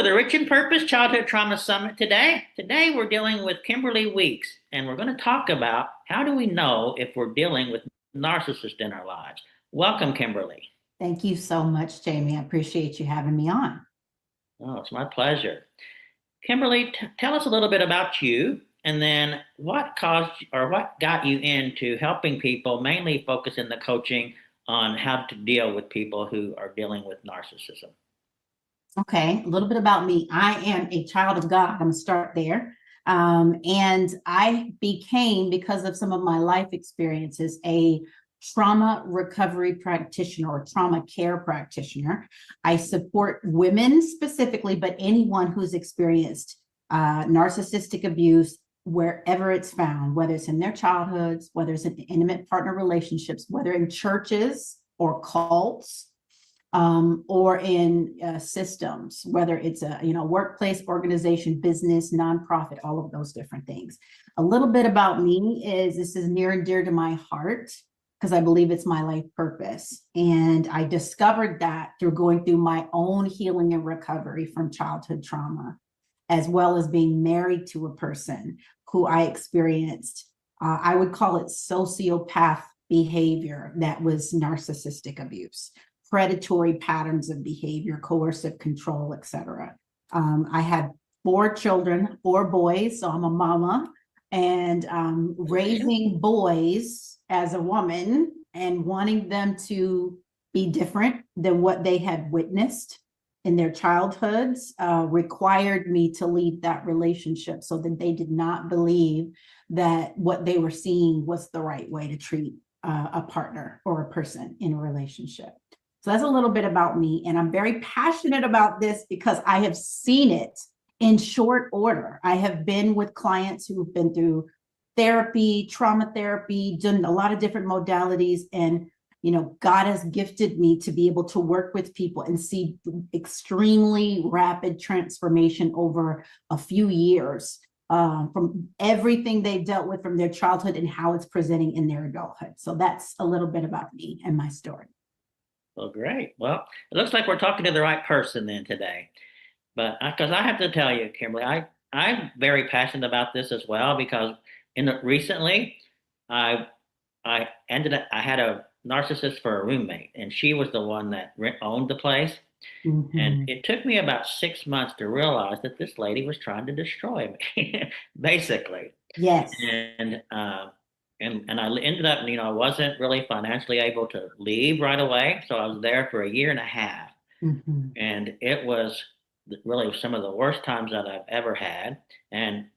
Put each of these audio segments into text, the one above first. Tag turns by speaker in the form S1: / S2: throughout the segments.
S1: to the Rich in Purpose Childhood Trauma Summit today. Today we're dealing with Kimberly Weeks, and we're going to talk about how do we know if we're dealing with narcissists in our lives. Welcome, Kimberly.
S2: Thank you so much, Jamie. I appreciate you having me on.
S1: Oh, it's my pleasure. Kimberly, tell us a little bit about you, and then what caused or what got you into helping people, mainly focus in the coaching on how to deal with people who are dealing with narcissism.
S2: Okay, a little bit about me. I am a child of God. I'm going to start there. And I became, because of some of my life experiences, a trauma recovery practitioner or trauma care practitioner. I support women specifically, but anyone who's experienced narcissistic abuse wherever it's found, whether it's in their childhoods, whether it's in intimate partner relationships, whether in churches or cults, or in systems, whether it's a workplace, organization, business, nonprofit, all of those different things. A little bit about me is this is near and dear to my heart because I believe it's my life purpose. And I discovered that through going through my own healing and recovery from childhood trauma, as well as being married to a person who I experienced, I would call it sociopath behavior that was narcissistic abuse, predatory patterns of behavior, coercive control, etc. I had 4 children, 4 boys, so I'm a mama, and raising boys as a woman and wanting them to be different than what they had witnessed in their childhoods required me to leave that relationship so that they did not believe that what they were seeing was the right way to treat a partner or a person in a relationship. So that's a little bit about me. And I'm very passionate about this because I have seen it in short order. I have been with clients who've been through therapy, trauma therapy, done a lot of different modalities. And, God has gifted me to be able to work with people and see extremely rapid transformation over a few years from everything they've dealt with from their childhood and how it's presenting in their adulthood. So that's a little bit about me and my story.
S1: Well, great. Well, it looks like we're talking to the right person then today. But because I have to tell you, Kimberly, I'm very passionate about this as well because recently I I had a narcissist for a roommate, and she was the one that owned the place. And
S2: Mhm.
S1: it took me about 6 months to realize that this lady was trying to destroy me, basically.
S2: Yes.
S1: And I ended up, I wasn't really financially able to leave right away, so I was there for a year and a half,
S2: Mhm.
S1: and it was really some of the worst times that I've ever had. And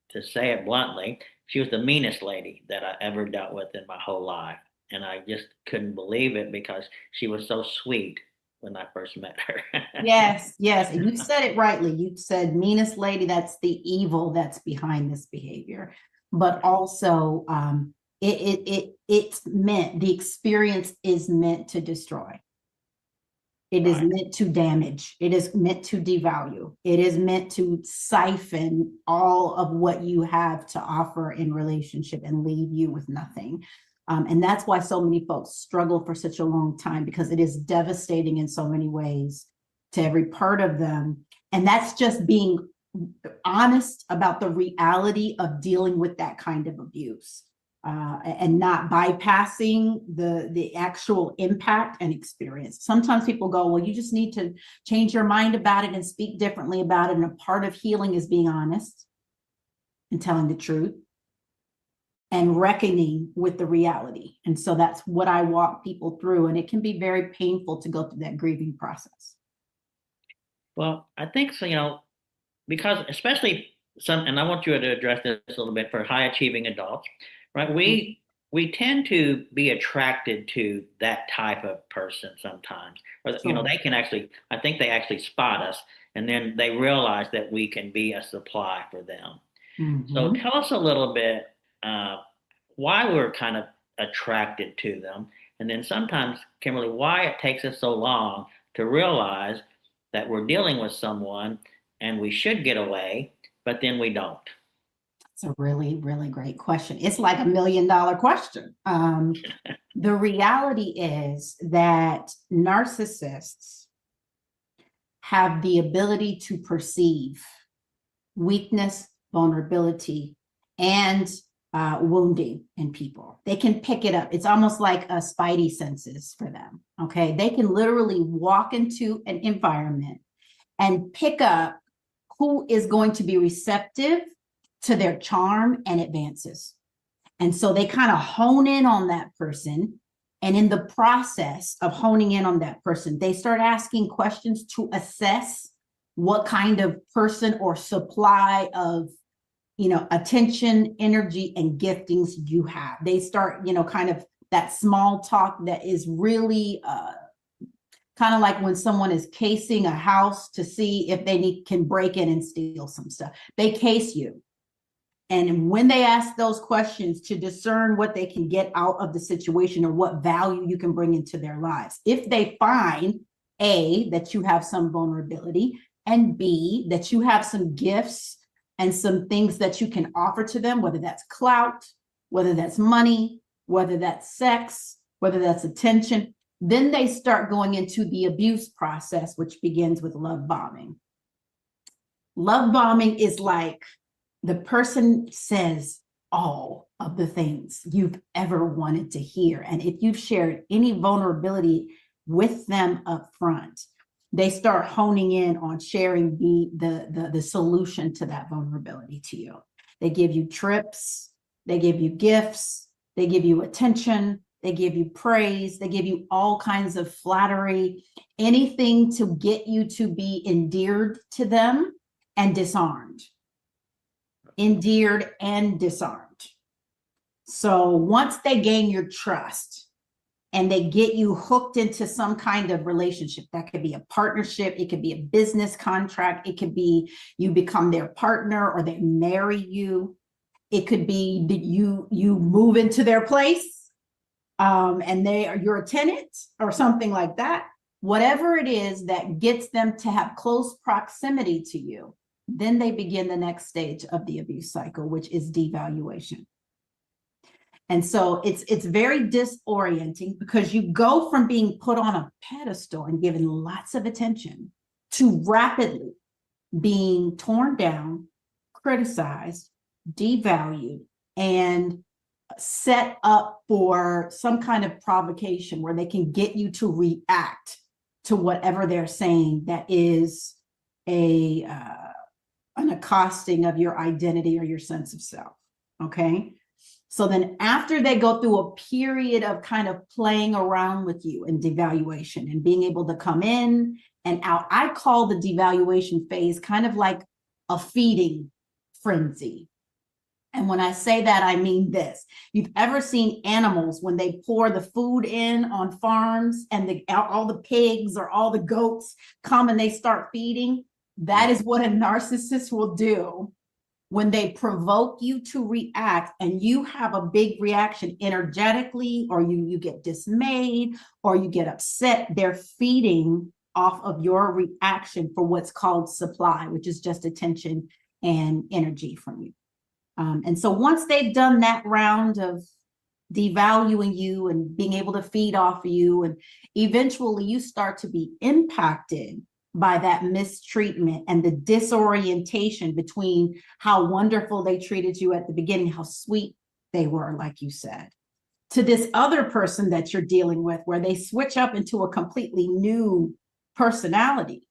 S1: to say it bluntly, she was the meanest lady that I ever dealt with in my whole life, and I just couldn't believe it because she was so sweet when I first met her.
S2: Yes, yes. And you said it rightly. You said meanest lady, that's the evil that's behind this behavior. But also it's meant, the experience is meant to destroy. It is
S1: Right.
S2: meant to damage. It is meant to devalue. It is meant to siphon all of what you have to offer in relationship and leave you with nothing. And that's why so many folks struggle for such a long time, because it is devastating in so many ways to every part of them. And that's just being honest about the reality of dealing with that kind of abuse. And not bypassing the actual impact and experience. Sometimes people go, well, you just need to change your mind about it and speak differently about it. And a part of healing is being honest and telling the truth and reckoning with the reality. And so that's what I walk people through. And it can be very painful to go through that grieving process.
S1: Well, I think so, because especially and I want you to address this a little bit for high achieving adults, right? We tend to be attracted to that type of person sometimes, or
S2: Sure.
S1: they can actually, I think they actually spot us, and then they realize that we can be a supply for them. So
S2: Mm-hmm.
S1: tell us a little bit uh, why we're kind of attracted to them, and then sometimes, Kimberly, why it takes us so long to realize that we're dealing with someone and we should get away, but then we don't.
S2: It's a really, really great question. It's like $1 million question. The reality is that narcissists have the ability to perceive weakness, vulnerability, and wounding in people. They can pick it up. It's almost like a spidey senses for them. Okay. They can literally walk into an environment and pick up who is going to be receptive to their charm and advances. And so they kind of hone in on that person. And in the process of honing in on that person, they start asking questions to assess what kind of person or supply of, attention, energy, and giftings you have. They start, kind of that small talk that is really kind of like when someone is casing a house to see if they can break in and steal some stuff. They case you. And when they ask those questions to discern what they can get out of the situation or what value you can bring into their lives, if they find A, that you have some vulnerability, and B, that you have some gifts and some things that you can offer to them, whether that's clout, whether that's money, whether that's sex, whether that's attention, then they start going into the abuse process, which begins with love bombing. Love bombing is like the person says all of the things you've ever wanted to hear. And if you've shared any vulnerability with them up front, they start honing in on sharing the solution to that vulnerability to you. They give you trips, they give you gifts, they give you attention, they give you praise, they give you all kinds of flattery, anything to get you to be endeared to them and disarmed. Endeared and disarmed. So once they gain your trust and they get you hooked into some kind of relationship, that could be a partnership, it could be a business contract, it could be you become their partner or they marry you, it could be that you move into their place and they are your tenant or something like that. Whatever it is that gets them to have close proximity to you, then they begin the next stage of the abuse cycle, which is devaluation. And so it's very disorienting because you go from being put on a pedestal and given lots of attention to rapidly being torn down, criticized, devalued, and set up for some kind of provocation where they can get you to react to whatever they're saying that is an accosting of your identity or your sense of self. Okay. So then after they go through a period of kind of playing around with you and devaluation and being able to come in and out, I call the devaluation phase kind of like a feeding frenzy. And when I say that, I mean this. You've ever seen animals when they pour the food in on farms and all the pigs or all the goats come and they start feeding? That is what a narcissist will do when they provoke you to react and you have a big reaction energetically, or you get dismayed or you get upset. They're feeding off of your reaction for what's called supply, which is just attention and energy from you. And so once they've done that round of devaluing you and being able to feed off of you, and eventually you start to be impacted by that mistreatment and the disorientation between how wonderful they treated you at the beginning, how sweet they were, like you said, to this other person that you're dealing with, where they switch up into a completely new personality.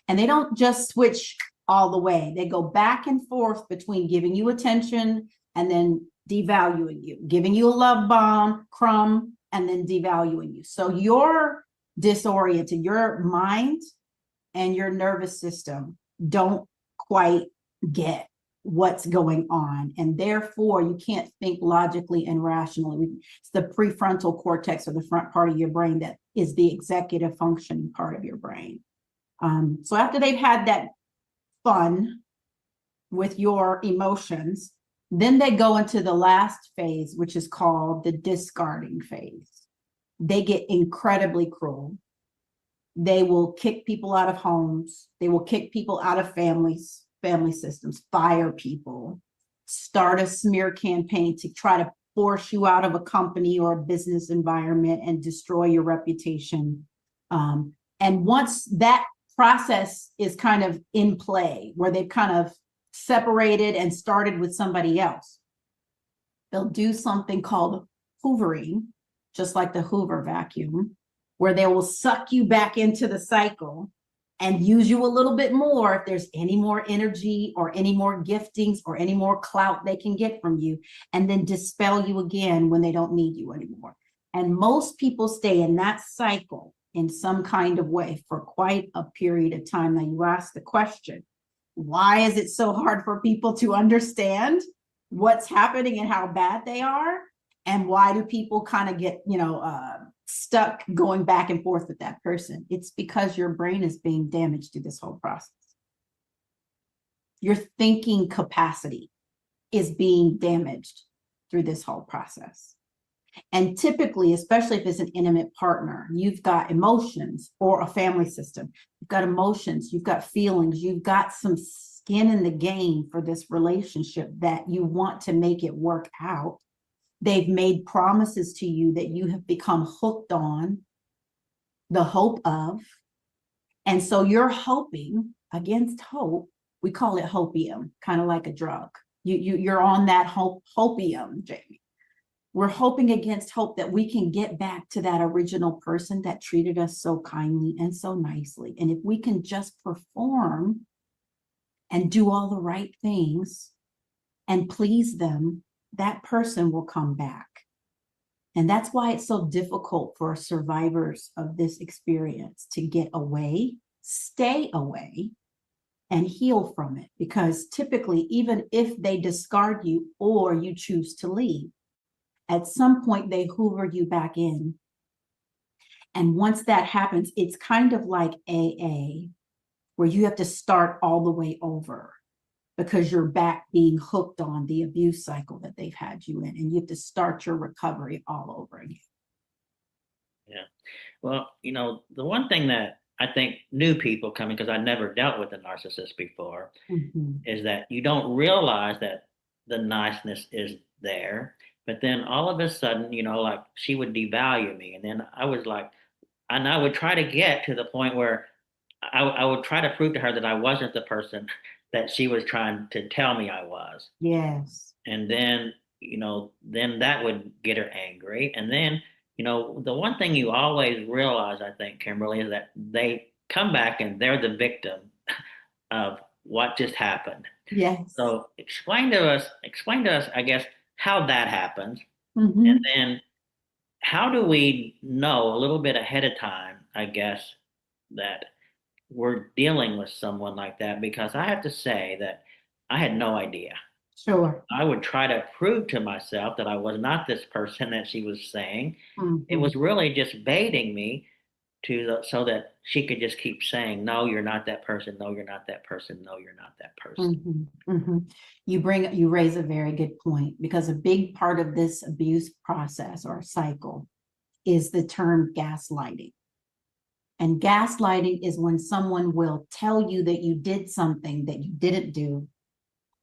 S2: And they don't just switch all the way. They go back and forth between giving you attention and then devaluing you, giving you a love bomb, crumb, and then devaluing you. So you're disoriented. Your mind and your nervous system don't quite get what's going on. And therefore, you can't think logically and rationally. It's the prefrontal cortex, or the front part of your brain, that is the executive functioning part of your brain. So after they've had that fun with your emotions, then they go into the last phase, which is called the discarding phase. They get incredibly cruel. They will kick people out of homes. They will kick people out of family systems, fire people, start a smear campaign to try to force you out of a company or a business environment and destroy your reputation. And once that process is kind of in play where they've kind of separated and started with somebody else. They'll do something called hoovering, just like the Hoover vacuum, where they will suck you back into the cycle and use you a little bit more if there's any more energy or any more giftings or any more clout they can get from you, and then dispel you again when they don't need you anymore. And most people stay in that cycle in some kind of way for quite a period of time. Now, you ask the question, why is it so hard for people to understand what's happening and how bad they are? And why do people kind of get, stuck going back and forth with that person? It's because your brain is being damaged through this whole process. Your thinking capacity is being damaged through this whole process. And typically, especially if it's an intimate partner, you've got emotions, or a family system. You've got emotions, you've got feelings, you've got some skin in the game for this relationship that you want to make it work out. They've made promises to you that you have become hooked on, the hope of. And so you're hoping against hope. We call it hopium, kind of like a drug. You're on that hopium, Jamie. We're hoping against hope that we can get back to that original person that treated us so kindly and so nicely. And if we can just perform and do all the right things and please them, that person will come back. And that's why it's so difficult for survivors of this experience to get away, stay away, and heal from it. Because typically, even if they discard you or you choose to leave, at some point they hoover you back in. And once that happens, it's kind of like AA, where you have to start all the way over because you're back being hooked on the abuse cycle that they've had you in, and you have to start your recovery all over again.
S1: Yeah. Well, the one thing that I think new people coming, because I never dealt with a narcissist before, is that you don't realize that the niceness is there. But then all of a sudden, like she would devalue me. And then I was like, and I would try to get to the point where I would try to prove to her that I wasn't the person that she was trying to tell me I was.
S2: Yes.
S1: And then, then that would get her angry. And then, the one thing you always realize, I think, Kimberly, is that they come back and they're the victim of what just happened.
S2: Yes.
S1: So explain to us, I guess, how that happens. And then how do we know a little bit ahead of time, I guess, that we're dealing with someone like that? Because I have to say that I had no idea.
S2: Sure.
S1: I would try to prove to myself that I was not this person that she was saying. It was really just baiting me so that she could just keep saying, no, you're not that person. No, you're not that person. No, you're not that person.
S2: You raise a very good point, because a big part of this abuse process or cycle is the term gaslighting. And gaslighting is when someone will tell you that you did something that you didn't do,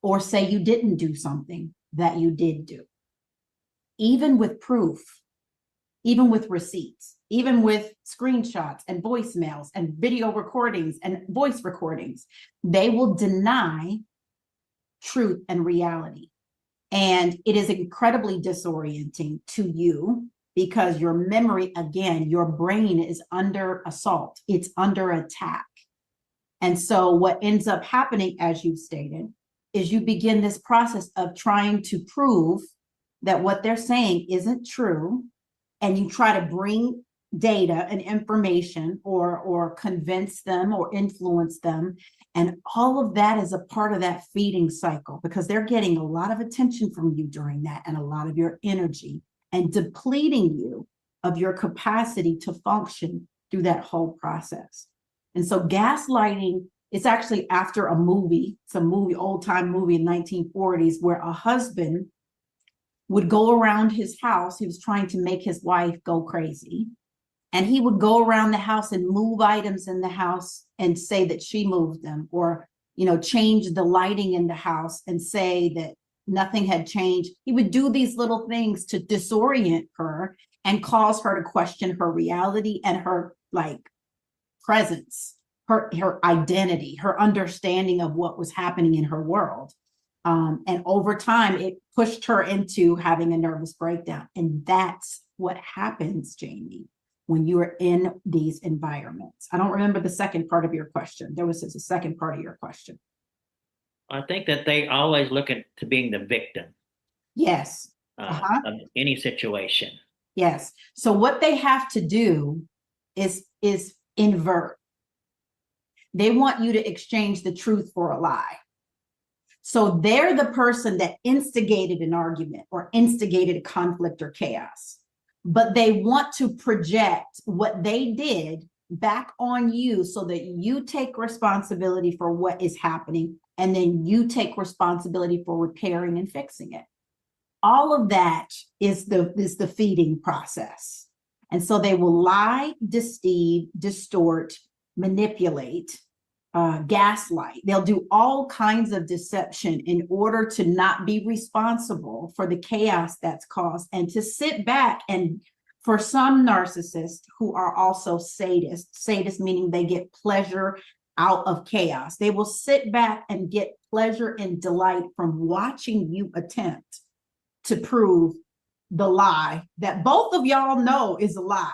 S2: or say you didn't do something that you did do. Even with proof, even with receipts, even with screenshots and voicemails and video recordings and voice recordings, they will deny truth and reality. And it is incredibly disorienting to you, because your memory, again, your brain is under assault. It's under attack. And so what ends up happening, as you've stated, is you begin this process of trying to prove that what they're saying isn't true. And you try to bring data and information or convince them or influence them. And all of that is a part of that feeding cycle, because they're getting a lot of attention from you during that, and a lot of your energy, and depleting you of your capacity to function through that whole process. And so gaslighting, it's actually after a movie, old-time movie in 1940s, where a husband would go around his house. He was trying to make his wife go crazy. And he would go around the house and move items in the house and say that she moved them, or, change the lighting in the house and say that nothing had changed. He would do these little things to disorient her and cause her to question her reality and her presence her identity, her understanding of what was happening in her world. And over time, it pushed her into having a nervous breakdown. And that's what happens, Jamie, when you are in these environments. I don't remember the second part of your question. There was a second part of your question.
S1: I think that they always look at to being the victim
S2: Yes. Uh-huh.
S1: of any situation.
S2: Yes. So what they have to do is invert. They want you to exchange the truth for a lie. So they're the person that instigated an argument or instigated a conflict or chaos, but they want to project what they did back on you so that you take responsibility for what is happening, and then you take responsibility for repairing and fixing it. All of that is the feeding process. And so they will lie, deceive, distort, manipulate, gaslight. They'll do all kinds of deception in order to not be responsible for the chaos that's caused, and to sit back. And for some narcissists who are also sadists meaning they get pleasure out of chaos, they will sit back and get pleasure and delight from watching you attempt to prove the lie that both of y'all know is a lie.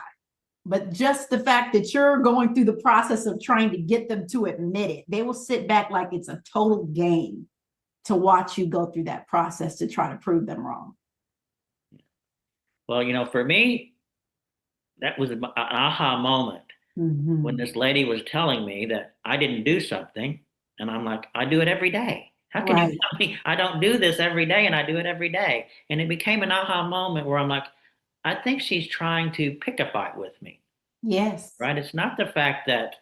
S2: But just the fact that you're going through the process of trying to get them to admit it, they will sit back like it's a total game to watch you go through that process to try to prove them wrong.
S1: Well, for me, that was an aha moment when this lady was telling me that I didn't do something. And I'm like, I do it every day. How can you tell me I don't do this every day and I do it every day? And it became an aha moment where I'm like, I think she's trying to pick a fight with me.
S2: Yes.
S1: Right? It's not the fact that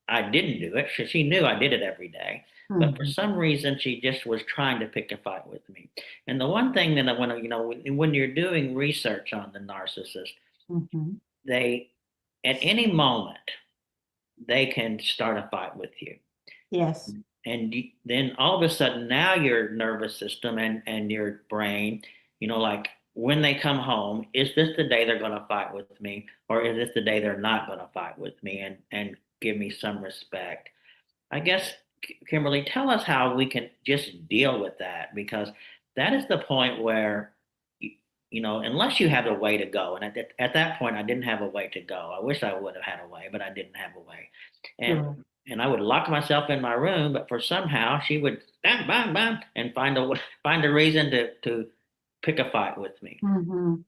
S1: I didn't do it. She knew I did it every day. But for some reason, she just was trying to pick a fight with me. And the one thing that I want to, when you're doing research on the narcissist, they, at any moment, they can start a fight with you.
S2: Yes.
S1: And then all of a sudden, now your nervous system and your brain, like when they come home, is this the day they're going to fight with me? Or is this the day they're not going to fight with me and give me some respect? I guess, Kimberly, tell us how we can just deal with that, because that is the point where, unless you have a way to go. And at that point, I didn't have a way to go. I wish I would have had a way, but I didn't have a way. And I would lock myself in my room, but for somehow she would bang, bang, bang, and find a reason to pick a fight with me.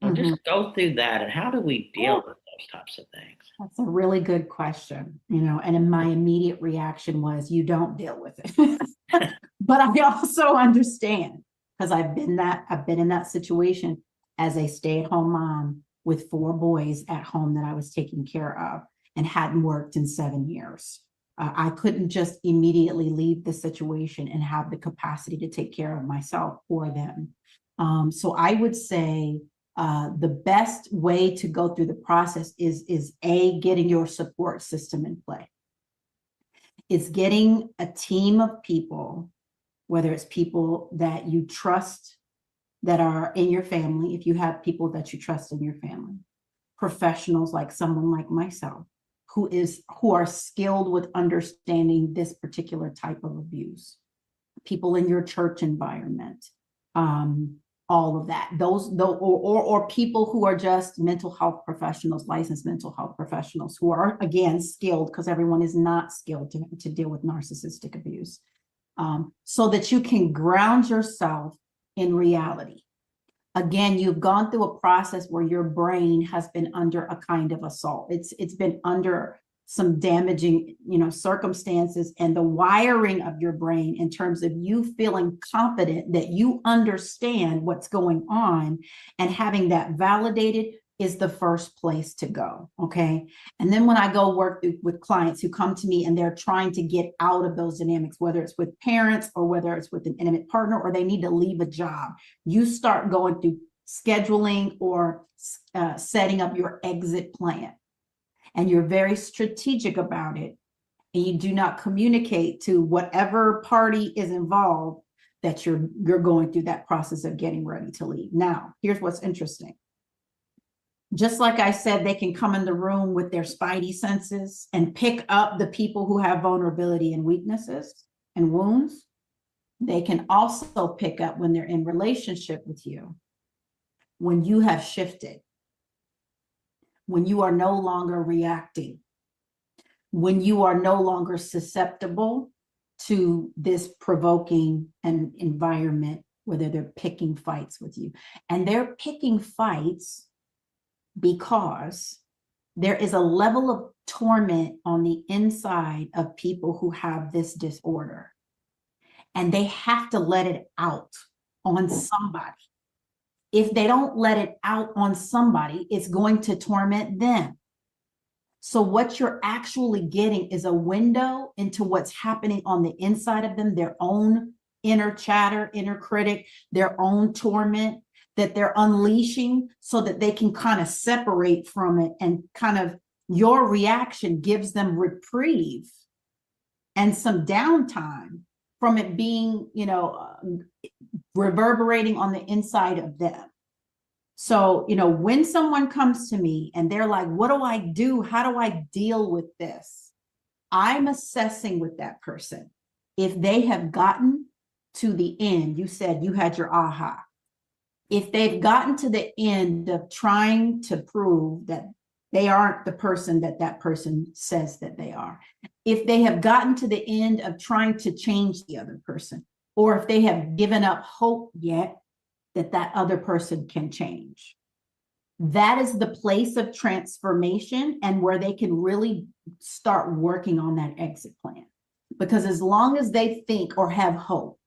S1: So just go through that, and how do we deal with those types of things?
S2: That's a really good question, and my immediate reaction was, you don't deal with it. But I also understand, because I've been in that situation as a stay-at-home mom with 4 boys at home that I was taking care of and hadn't worked in 7 years. I couldn't just immediately leave the situation and have the capacity to take care of myself or them. So I would say the best way to go through the process is getting your support system in play. It's getting a team of people, whether it's people that you trust that are in your family, if you have people that you trust in your family, professionals like someone like myself, who are skilled with understanding this particular type of abuse, people in your church environment, all of that, or people who are just mental health professionals, licensed mental health professionals, who are, again, skilled, because everyone is not skilled to deal with narcissistic abuse, so that you can ground yourself in reality. Again, you've gone through a process where your brain has been under a kind of assault. It's been under some damaging, circumstances, and the wiring of your brain in terms of you feeling confident that you understand what's going on, and having that validated is the first place to go. Okay. And then when I go work with clients who come to me and they're trying to get out of those dynamics, whether it's with parents or whether it's with an intimate partner, or they need to leave a job, you start going through scheduling or setting up your exit plan. And you're very strategic about it. And you do not communicate to whatever party is involved that you're going through that process of getting ready to leave. Now, here's what's interesting. Just like I said, they can come in the room with their spidey senses and pick up the people who have vulnerability and weaknesses and wounds. They can also pick up when they're in relationship with you, when you have shifted, when you are no longer reacting, when you are no longer susceptible to this provoking an environment, whether they're picking fights with you. And they're picking fights because there is a level of torment on the inside of people who have this disorder. And they have to let it out on somebody. If they don't let it out on somebody, it's going to torment them. So what you're actually getting is a window into what's happening on the inside of them, their own inner chatter, inner critic, their own torment that they're unleashing so that they can kind of separate from it, and kind of your reaction gives them reprieve and some downtime from it being, reverberating on the inside of them. So, when someone comes to me and they're like, what do I do? How do I deal with this? I'm assessing with that person. If they have gotten to the end, you said you had your aha. If they've gotten to the end of trying to prove that they aren't the person that that person says that they are, if they have gotten to the end of trying to change the other person, or if they have given up hope yet that that other person can change, that is the place of transformation and where they can really start working on that exit plan. Because as long as they think or have hope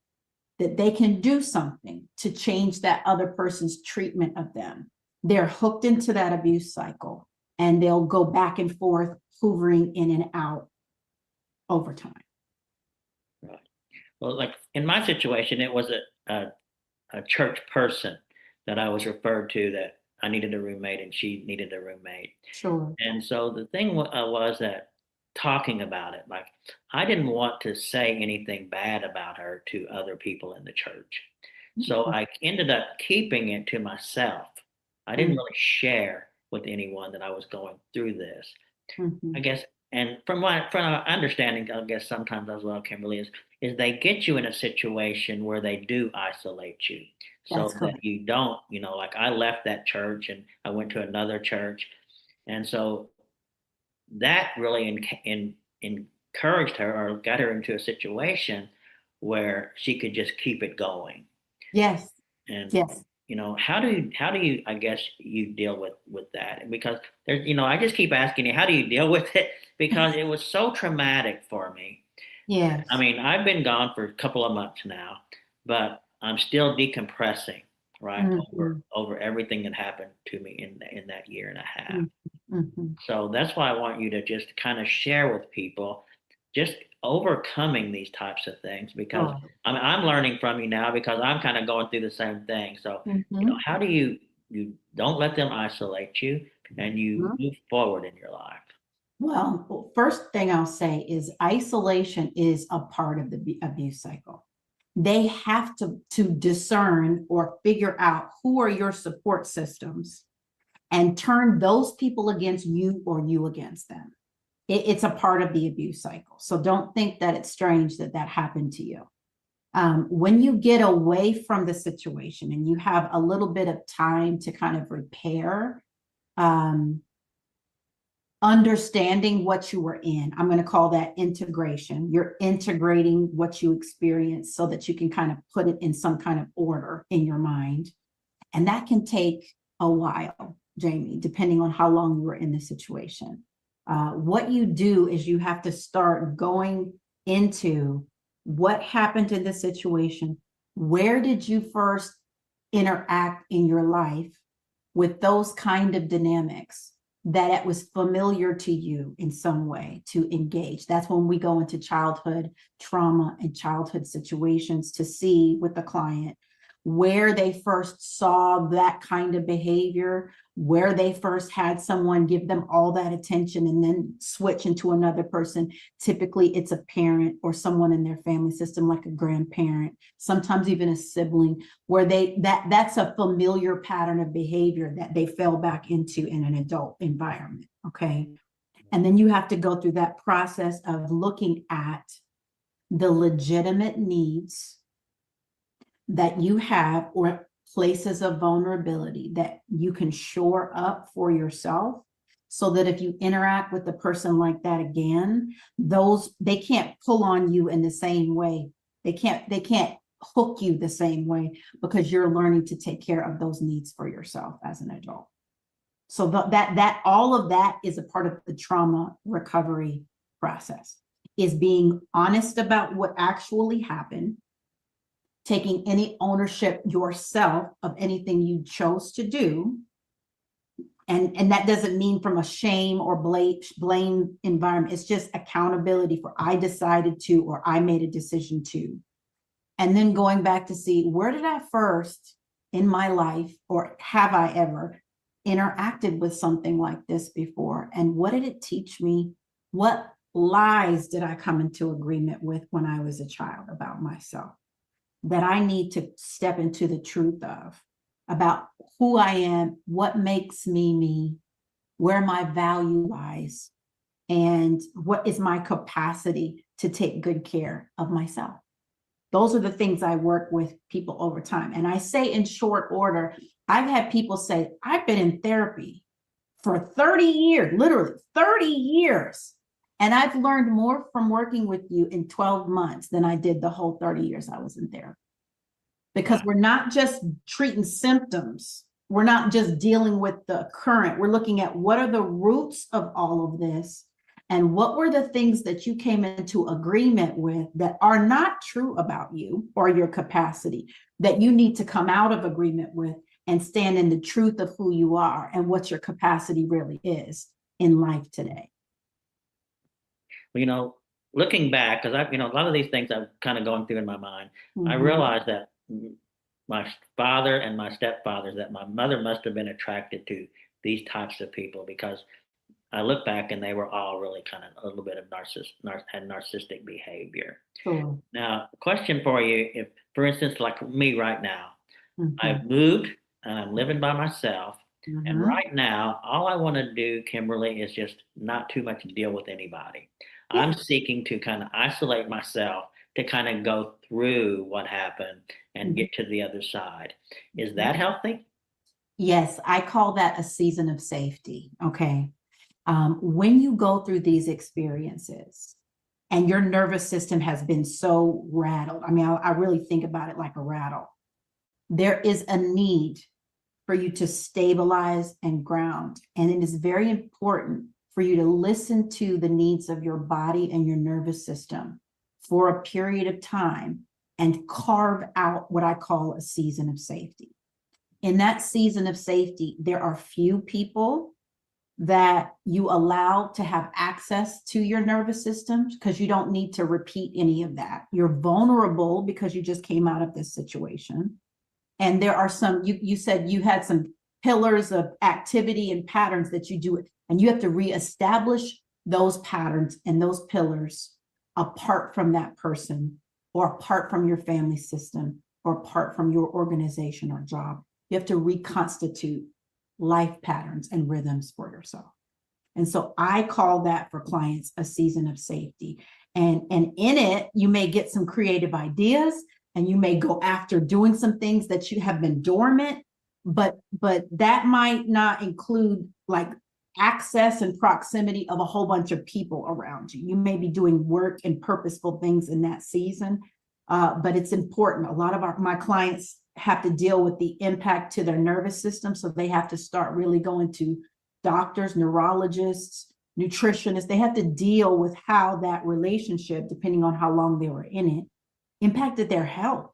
S2: that they can do something to change that other person's treatment of them, they're hooked into that abuse cycle, and they'll go back and forth, hoovering in and out over time.
S1: Right. Well, like in my situation, it was a church person that I was referred to, that I needed a roommate and she needed a roommate.
S2: Sure.
S1: And so the thing was that talking about it, like I didn't want to say anything bad about her to other people in the church. So I ended up keeping it to myself. I didn't really share with anyone that I was going through this.
S2: Mm-hmm.
S1: I guess, and from my understanding, I guess sometimes as well, Kimberly, is they get you in a situation where they do isolate you,
S2: That's
S1: so that
S2: correct.
S1: you don't, like I left that church and I went to another church, and so that really encouraged her, or got her into a situation where she could just keep it going.
S2: Yes.
S1: And
S2: Yes.
S1: how do you I guess you deal with that? Because there's, I just keep asking you, how do you deal with it? Because it was so traumatic for me. I
S2: Yes.
S1: mean, I've been gone for a couple of months now, but I'm still decompressing, right?
S2: Mm-hmm.
S1: Over everything that happened to me in that year and a half.
S2: Mm-hmm.
S1: So that's why I want you to just kind of share with people just overcoming these types of things, because
S2: Sure.
S1: I'm learning from you now, because I'm kind of going through the same thing. So,
S2: Mm-hmm.
S1: how do you don't let them isolate you, and you move forward in your life?
S2: Well, first thing I'll say is isolation is a part of the abuse cycle. They have to discern or figure out who are your support systems and turn those people against you or you against them. It's a part of the abuse cycle. So don't think that it's strange that that happened to you. When you get away from the situation and you have a little bit of time to kind of repair, um, understanding what you were in. I'm going to call that integration. You're integrating what you experience so that you can kind of put it in some kind of order in your mind. And that can take a while, Jamie, depending on how long you were in the situation. What you do is you have to start going into what happened in the situation. Where did you first interact in your life with those kind of dynamics that it was familiar to you in some way to engage? That's when we go into childhood trauma and childhood situations to see with the client where they first saw that kind of behavior, where they first had someone give them all that attention and then switch into another person. Typically, it's a parent or someone in their family system, like a grandparent, sometimes even a sibling, where that's a familiar pattern of behavior that they fell back into in an adult environment. Okay. And then you have to go through that process of looking at the legitimate needs that you have or places of vulnerability that you can shore up for yourself, so that if you interact with a person like that again, they can't pull on you in the same way. They can't hook you the same way, because you're learning to take care of those needs for yourself as an adult. So that all of that is a part of the trauma recovery process, is being honest about what actually happened, taking any ownership yourself of anything you chose to do. And that doesn't mean from a shame or blame environment. It's just accountability for I decided to, or I made a decision to. And then going back to see, where did I first in my life, or have I ever interacted with something like this before? And what did it teach me? What lies did I come into agreement with when I was a child about myself, that I need to step into the truth of, about who I am, what makes me me, where my value lies, and what is my capacity to take good care of myself. Those are the things I work with people over time. And I say in short order, I've had people say, I've been in therapy for 30 years, literally 30 years. And I've learned more from working with you in 12 months than I did the whole 30 years I was in therapy. Because we're not just treating symptoms. We're not just dealing with the current. We're looking at what are the roots of all of this, and what were the things that you came into agreement with that are not true about you or your capacity, that you need to come out of agreement with and stand in the truth of who you are and what your capacity really is in life today.
S1: Well, looking back, because a lot of these things I'm kind of going through in my mind, I
S2: Mhm.
S1: realized that my father and my stepfathers, that my mother must have been attracted to these types of people, because I look back and they were all really kind of a little bit of had narcissistic behavior.
S2: Sure.
S1: Now, question for you: if, for instance, like me right now, I've
S2: Mhm.
S1: moved and I'm living by myself, and
S2: Mhm.
S1: right now, all I want to do, Kimberly, is just not too much deal with anybody.
S2: Yeah.
S1: I'm seeking to kind of isolate myself to kind of go through what happened and
S2: Mhm.
S1: get to the other side. Is
S2: Mhm.
S1: that healthy?
S2: Yes, I call that a season of safety. Okay. When you go through these experiences and your nervous system has been so rattled, I mean, I really think about it like a rattle. There is a need for you to stabilize and ground. And it is very important for you to listen to the needs of your body and your nervous system for a period of time, and carve out what I call a season of safety. In that season of safety, there are few people that you allow to have access to your nervous system, because you don't need to repeat any of that. You're vulnerable because you just came out of this situation. And there are some, you said you had some pillars of activity and patterns that you do, and you have to reestablish those patterns and those pillars apart from that person, or apart from your family system, or apart from your organization or job. You have to reconstitute life patterns and rhythms for yourself. And so I call that for clients a season of safety. And in it, you may get some creative ideas, and you may go after doing some things that you have been dormant, but that might not include like access and proximity of a whole bunch of people around you. You may be doing work and purposeful things in that season, but it's important. A lot of my clients have to deal with the impact to their nervous system, so they have to start really going to doctors, neurologists, nutritionists. They have to deal with how that relationship, depending on how long they were in it, impacted their health,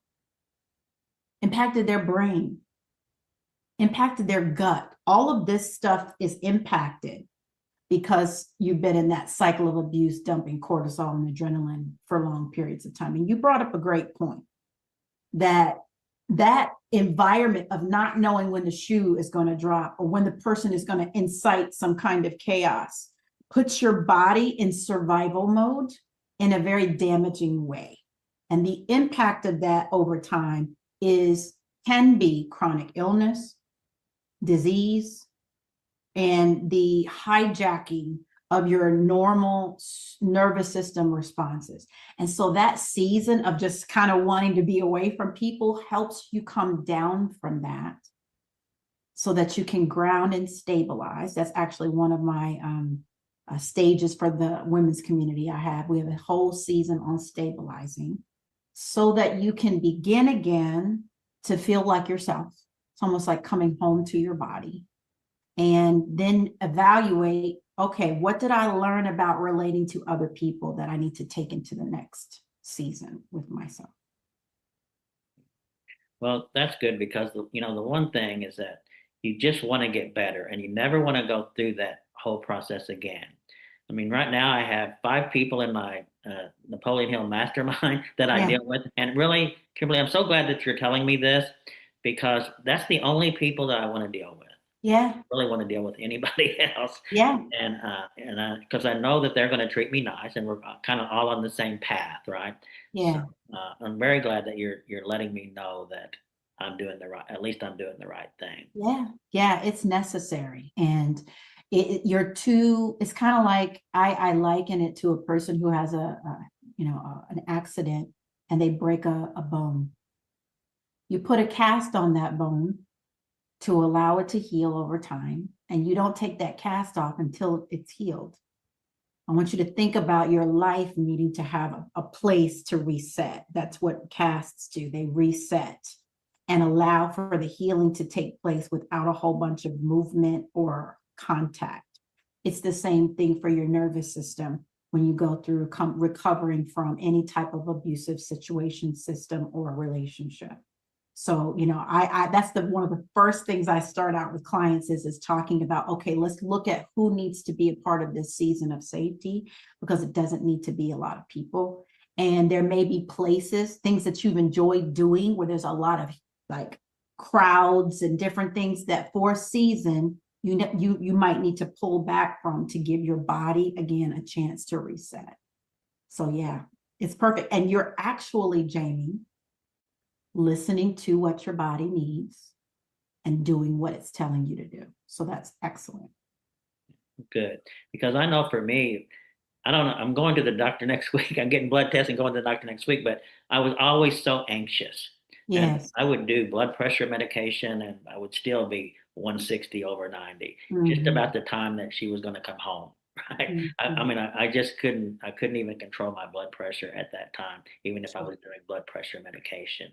S2: impacted their brain, impacted their gut. All of this stuff is impacted because you've been in that cycle of abuse, dumping cortisol and adrenaline for long periods of time. And you brought up a great point, that that environment of not knowing when the shoe is going to drop or when the person is going to incite some kind of chaos puts your body in survival mode in a very damaging way. And the impact of that over time is can be chronic illness, disease, and the hijacking of your normal nervous system responses. And so that season of just kind of wanting to be away from people helps you come down from that so that you can ground and stabilize. That's actually one of my stages for the women's community I have. We have a whole season on stabilizing so that you can begin again to feel like yourself. It's almost like coming home to your body. And then evaluate, okay, what did I learn about relating to other people that I need to take into the next season with myself?
S1: Well, that's good because the one thing is that you just want to get better and you never want to go through that whole process again. I mean, right now I have 5 people in my Napoleon Hill mastermind that I
S2: Yeah,
S1: deal with. And really, Kimberly, I'm so glad that you're telling me this because that's the only people that I want to deal with.
S2: yeah,
S1: Really want to deal with anybody else.
S2: yeah,
S1: And because I know that they're going to treat me nice and we're kind of all on the same path, right? So
S2: yeah,
S1: I'm very glad that you're letting me know that I'm doing the right, at least I'm doing the right thing.
S2: yeah, yeah, it's necessary. And you're too, it's kind of like, I liken it to a person who has an accident and they break a bone. You put a cast on that bone to allow it to heal over time. And you don't take that cast off until it's healed. I want you to think about your life needing to have a place to reset. That's what casts do. They reset and allow for the healing to take place without a whole bunch of movement or contact. It's the same thing for your nervous system when you go through recovering from any type of abusive situation, system, or relationship. So, I that's one of the first things I start out with clients is talking about, okay, let's look at who needs to be a part of this season of safety, because it doesn't need to be a lot of people. And there may be places, things that you've enjoyed doing where there's a lot of like crowds and different things that for a season you might need to pull back from to give your body again a chance to reset. So yeah, it's perfect. And you're actually, Jamie, listening to what your body needs and doing what it's telling you to do. So that's excellent.
S1: Good. Because I know for me, I don't know, I'm going to the doctor next week. I'm getting blood tests and going to the doctor next week, but I was always so anxious. And
S2: Yes.
S1: I would do blood pressure medication and I would still be 160 over 90, just
S2: Mm-hmm.
S1: about the time that she was going to come home. Right. I
S2: Mm-hmm.
S1: mean, I just couldn't even control my blood pressure at that time, even if I
S2: Sure.
S1: was doing blood pressure medication.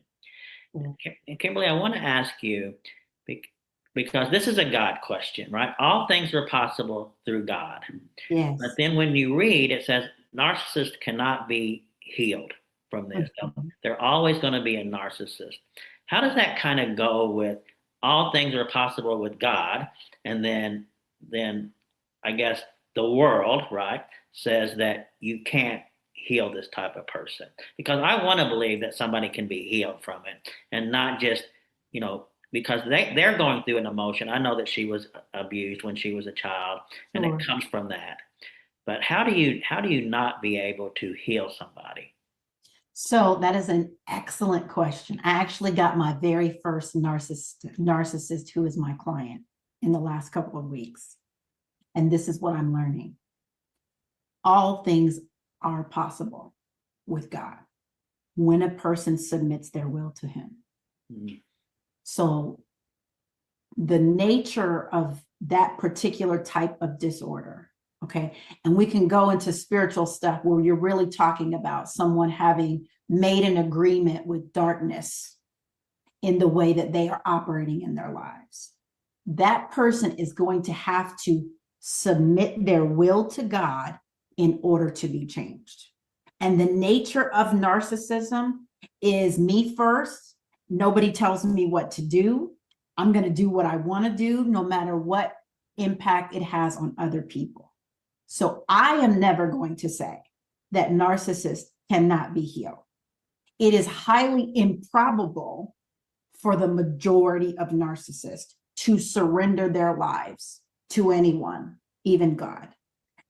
S2: Yeah.
S1: And Kimberly, I want to ask you because this is a God question, right? All things are possible through God. But
S2: Yes.
S1: then when you read, it says narcissists cannot be healed from this.
S2: Mhm.
S1: They're always going to be a narcissist. How does that kind of go with all things are possible with God? And then I guess the world, right, says that you can't heal this type of person. Because I want to believe that somebody can be healed from it and not just, because they're going through an emotion. I know that she was abused when she was a child, and it
S2: Sure.
S1: comes from that. But how do you not be able to heal somebody?
S2: So that is an excellent question. I actually got my very first narcissist who is my client in the last couple of weeks. And this is what I'm learning. All things are possible with God when a person submits their will to him.
S1: Mm.
S2: So the nature of that particular type of disorder, okay, and we can go into spiritual stuff where you're really talking about someone having made an agreement with darkness in the way that they are operating in their lives. That person is going to have to submit their will to God in order to be changed. And the nature of narcissism is me first. Nobody tells me what to do. I'm going to do what I want to do, no matter what impact it has on other people. So I am never going to say that narcissists cannot be healed. It is highly improbable for the majority of narcissists to surrender their lives to anyone, even God.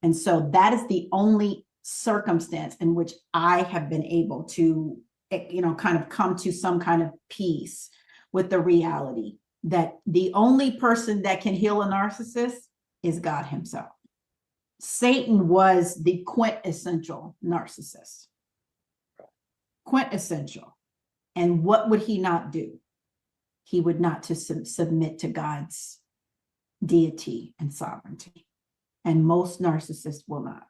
S2: And so that is the only circumstance in which I have been able to, kind of come to some kind of peace with the reality that the only person that can heal a narcissist is God himself. Satan was the quintessential narcissist. Quintessential. And what would he not do? He would not to submit to God's deity and sovereignty. And most narcissists will not.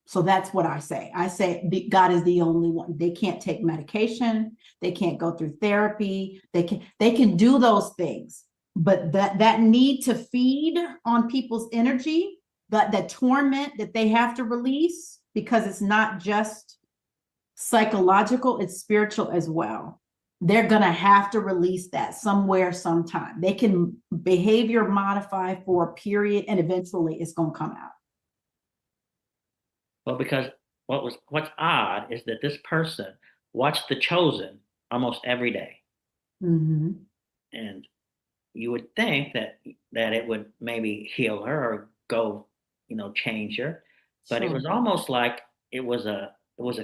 S2: So that's what I say. I say God is the only one. They can't take medication. They can't go through therapy. They can do those things. But that need to feed on people's energy, that torment that they have to release, because it's not just psychological, it's spiritual as well. They're going to have to release that somewhere, sometime. They can behavior modify for a period, and eventually it's going to come out.
S1: Well, because what's odd is that this person watched The Chosen almost every day,
S2: Mm-hmm.
S1: and you would think that it would maybe heal her or go, change her, but it
S2: Sure.
S1: was almost like it was a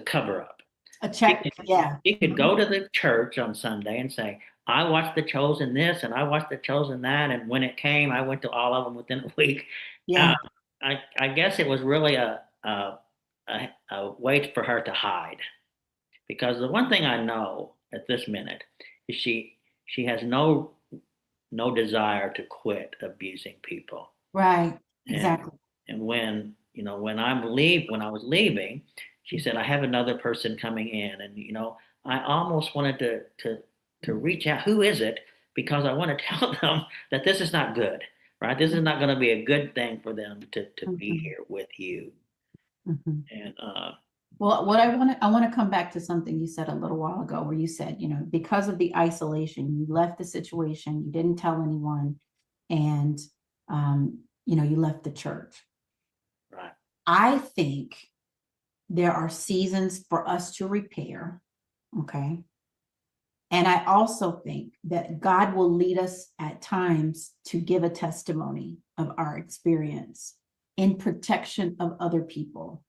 S1: cover up.
S2: A
S1: She
S2: check,
S1: could,
S2: yeah.
S1: she could go to the church on Sunday and say, "I watched The Chosen this and I watched The Chosen that, and when it came, I went to all of them within a week." Uh,
S2: Yeah.
S1: I guess it was really a way for her to hide, because the one thing I know at this minute is she has no desire to quit abusing people.
S2: Right.
S1: And
S2: Exactly.
S1: when when I was leaving, she said, "I have another person coming in," and I almost wanted to reach out. Who is it? Because I want to tell them that this is not good, right? This is not going to be a good thing for them to be
S2: Mhm,
S1: here with you.
S2: mhm.
S1: And
S2: Well, what I want to come back to something you said a little while ago, where you said, because of the isolation, you left the situation, you didn't tell anyone, and you left the church.
S1: right,
S2: I think there are seasons for us to repair. Okay. And I also think that God will lead us at times to give a testimony of our experience in protection of other people.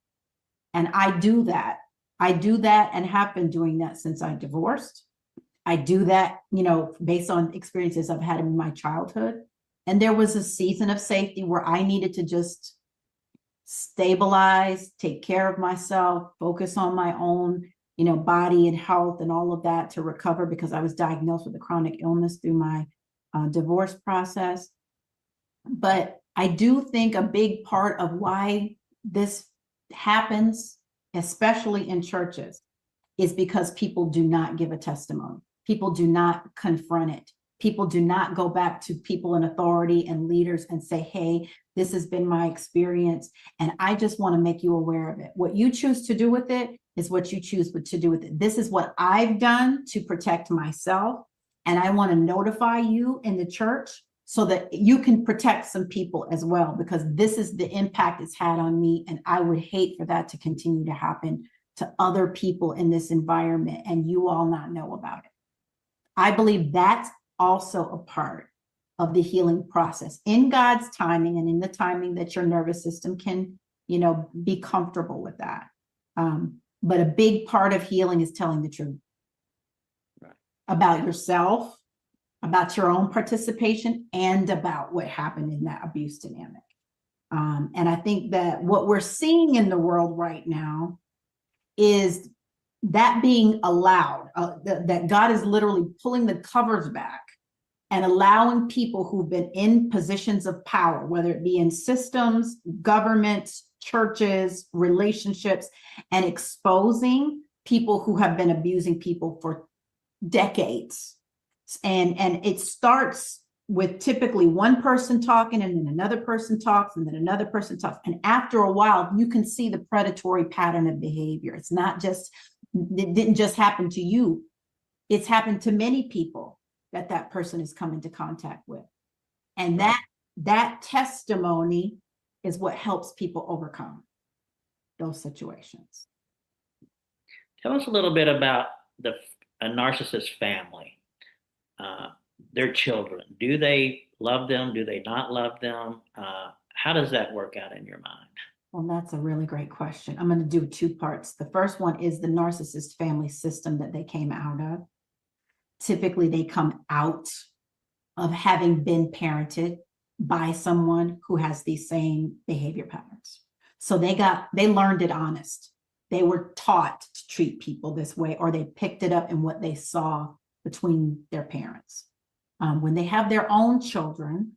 S2: And I do that. I do that and have been doing that since I divorced. I do that, based on experiences I've had in my childhood. And there was a season of safety where I needed to just stabilize, take care of myself, focus on my own, body and health and all of that to recover, because I was diagnosed with a chronic illness through my divorce process. But I do think a big part of why this happens, especially in churches, is because people do not give a testimony. People do not confront it. People do not go back to people in authority and leaders and say, "Hey, this has been my experience, and I just want to make you aware of it. What you choose to do with it is what you choose to do with it. This is what I've done to protect myself, and I want to notify you in the church so that you can protect some people as well, because this is the impact it's had on me, and I would hate for that to continue to happen to other people in this environment and you all not know about it." I believe that's also a part of the healing process in God's timing, and in the timing that your nervous system can, be comfortable with that. But a big part of healing is telling the truth
S1: right.
S2: about yourself, about your own participation, and about what happened in that abuse dynamic. And I think that what we're seeing in the world right now is that being allowed, that God is literally pulling the covers back and allowing people who've been in positions of power, whether it be in systems, governments, churches, relationships, and exposing people who have been abusing people for decades. And it starts with typically one person talking, and then another person talks, and then another person talks. And after a while, you can see the predatory pattern of behavior. It didn't just happen to you. It's happened to many people that person has come into contact with. And
S1: Right.
S2: that testimony is what helps people overcome those situations.
S1: Tell us a little bit about a narcissist family. uh, their children? Do they love them? Do they not love them? How does that work out in your mind?
S2: Well, that's a really great question. I'm going to do two parts. The first one is the narcissist family system that they came out of. Typically, they come out of having been parented by someone who has these same behavior patterns. So they learned it honest. They were taught to treat people this way, or they picked it up in what they saw between their parents. When they have their own children,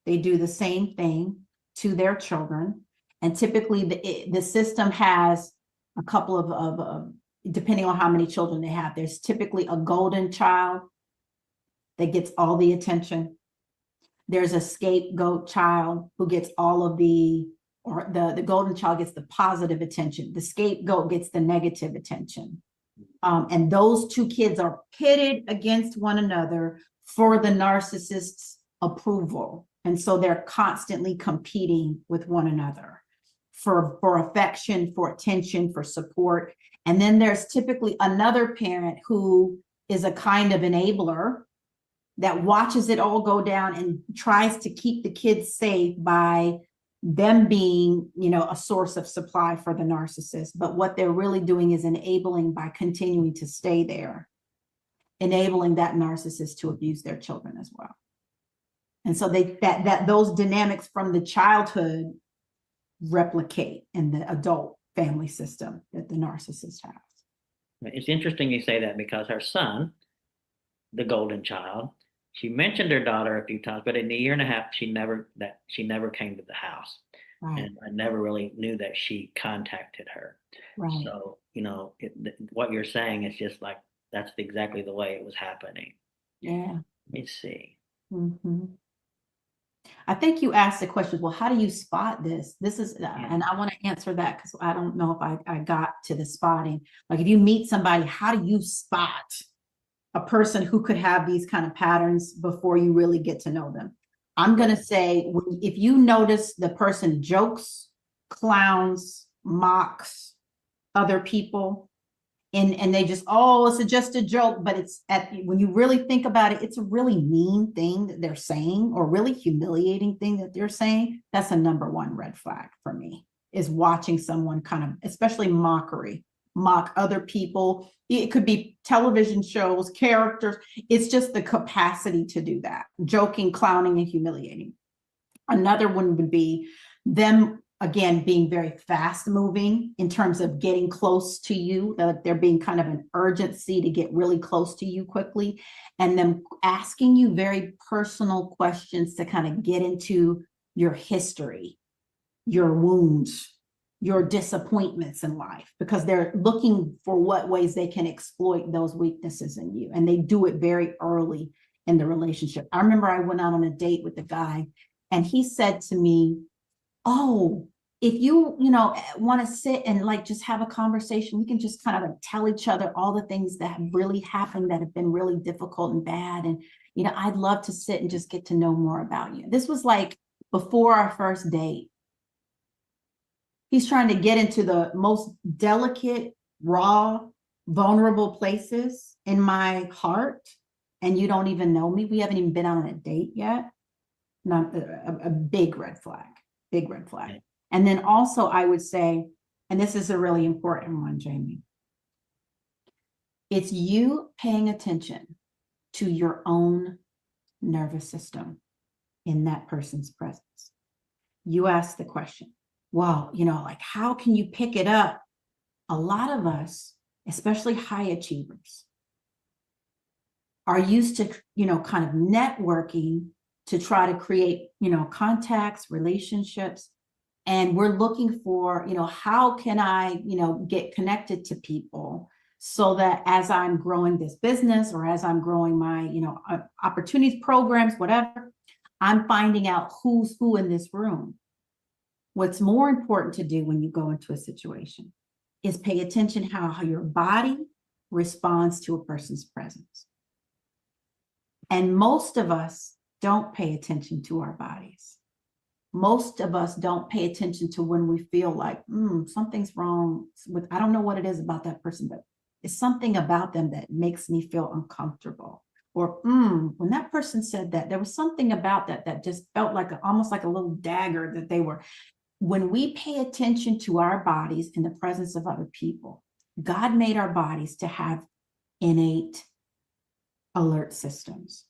S2: they do the same thing to their children. And typically the system has a couple of depending on how many children they have, there's typically a golden child that gets all the attention. There's a scapegoat child who gets all of the golden child gets the positive attention. The scapegoat gets the negative attention. And those two kids are pitted against one another for the narcissist's approval. And so they're constantly competing with one another for affection, for attention, for support. And then there's typically another parent who is a kind of enabler that watches it all go down and tries to keep the kids safe by them being, a source of supply for the narcissist. But what they're really doing is enabling by continuing to stay there, enabling that narcissist to abuse their children as well. And so those dynamics from the childhood replicate in the adult family system that the narcissist has.
S1: It's interesting you say that because her son, the golden child, she mentioned her daughter a few times, but in a year and a half, she never came to the house.
S2: Right.
S1: And I never really knew that she contacted her.
S2: Right.
S1: So, what you're saying is just like, that's exactly the way it was happening.
S2: Yeah.
S1: Let me see.
S2: Mm-hmm. I think you asked the question, well, how do you spot this? This is, and I want to answer that because I don't know if I got to the spotting. Like if you meet somebody, how do you spot a person who could have these kind of patterns before you really get to know them? I'm going to say, if you notice the person jokes, clowns, mocks other people, and they just, it's just a joke, but when you really think about it, it's a really mean thing that they're saying, or really humiliating thing that they're saying. That's a number one red flag for me, is watching someone kind of, especially mock other people. It could be television shows, characters. It's just the capacity to do that, joking, clowning, and humiliating. Another one would be them, again, being very fast moving in terms of getting close to you, that there being kind of an urgency to get really close to you quickly, and them asking you very personal questions to kind of get into your history, your wounds, your disappointments in life, because they're looking for what ways they can exploit those weaknesses in you. And they do it very early in the relationship. I remember I went out on a date with a guy, and he said to me, oh, if you want to sit and like just have a conversation, we can just kind of like tell each other all the things that have really happened that have been really difficult and bad. And, I'd love to sit and just get to know more about you. This was like before our first date. He's trying to get into the most delicate, raw, vulnerable places in my heart. And you don't even know me. We haven't even been on a date yet. Not a big red flag. Big red flag. And then also I would say, and this is a really important one, Jamie, it's you paying attention to your own nervous system in that person's presence. You ask the question, well, like, how can you pick it up? A lot of us, especially high achievers, are used to, kind of networking to try to create, contacts, relationships. And we're looking for, how can I, get connected to people so that as I'm growing this business, or as I'm growing my, opportunities, programs, whatever, I'm finding out who's who in this room. What's more important to do when you go into a situation is pay attention how your body responds to a person's presence. And most of us don't pay attention to our bodies. Most of us don't pay attention to when we feel like something's wrong with, I don't know what it is about that person, but it's something about them that makes me feel uncomfortable, or when that person said that, there was something about that that just felt like almost like a little dagger that they were. When we pay attention to our bodies in the presence of other people, God made our bodies to have innate alert systems.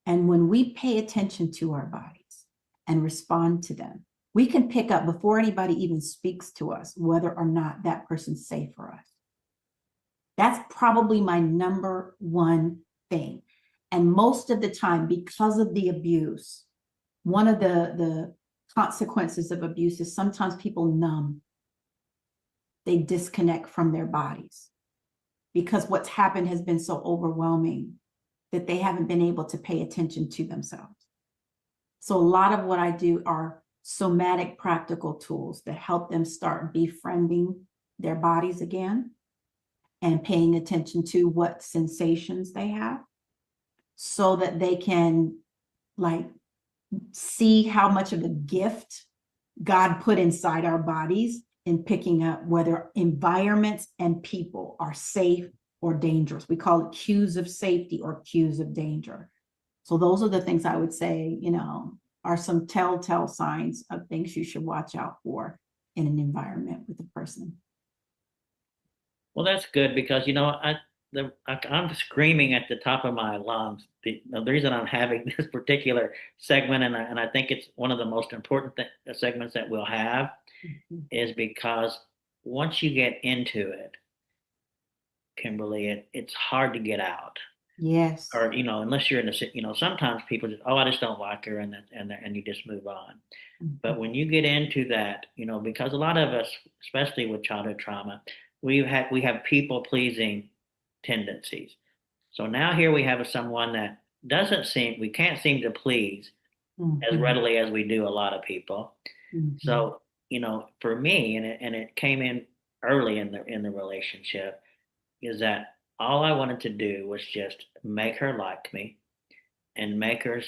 S2: And when we pay attention to our bodies and respond to them, we can pick up before anybody even speaks to us whether or not that person's safe for us. That's probably my number one thing. And most of the time, because of the abuse, one of the consequences of abuse is sometimes people numb. They disconnect from their bodies because what's happened has been so overwhelming that they haven't been able to pay attention to themselves. So a lot of what I do are somatic practical tools that help them start befriending their bodies again and paying attention to what sensations they have so that they can like see how much of a gift God put inside our bodies in picking up whether environments and people are safe or dangerous. We call it cues of safety or cues of danger. So those are the things I would say, are some telltale signs of things you should watch out for in an environment with a person.
S1: Well, that's good because I'm screaming at the top of my lungs. The reason I'm having this particular segment, and I think it's one of the most important segments that we'll have,
S2: Mhm.
S1: is because once you get into it, Kimberly, it's hard to get out.
S2: Yes.
S1: Or unless you're in a sometimes people just, oh, I just don't like her, and you just move on. But
S2: Mhm.
S1: when you get into that, because a lot of us, especially with childhood trauma, we have people pleasing tendencies. So now here we have someone that we can't seem to please as
S2: Mhm.
S1: readily as we do a lot of people.
S2: Mhm.
S1: So, for me, and it came in early in the relationship, is that all I wanted to do was just make her like me and make her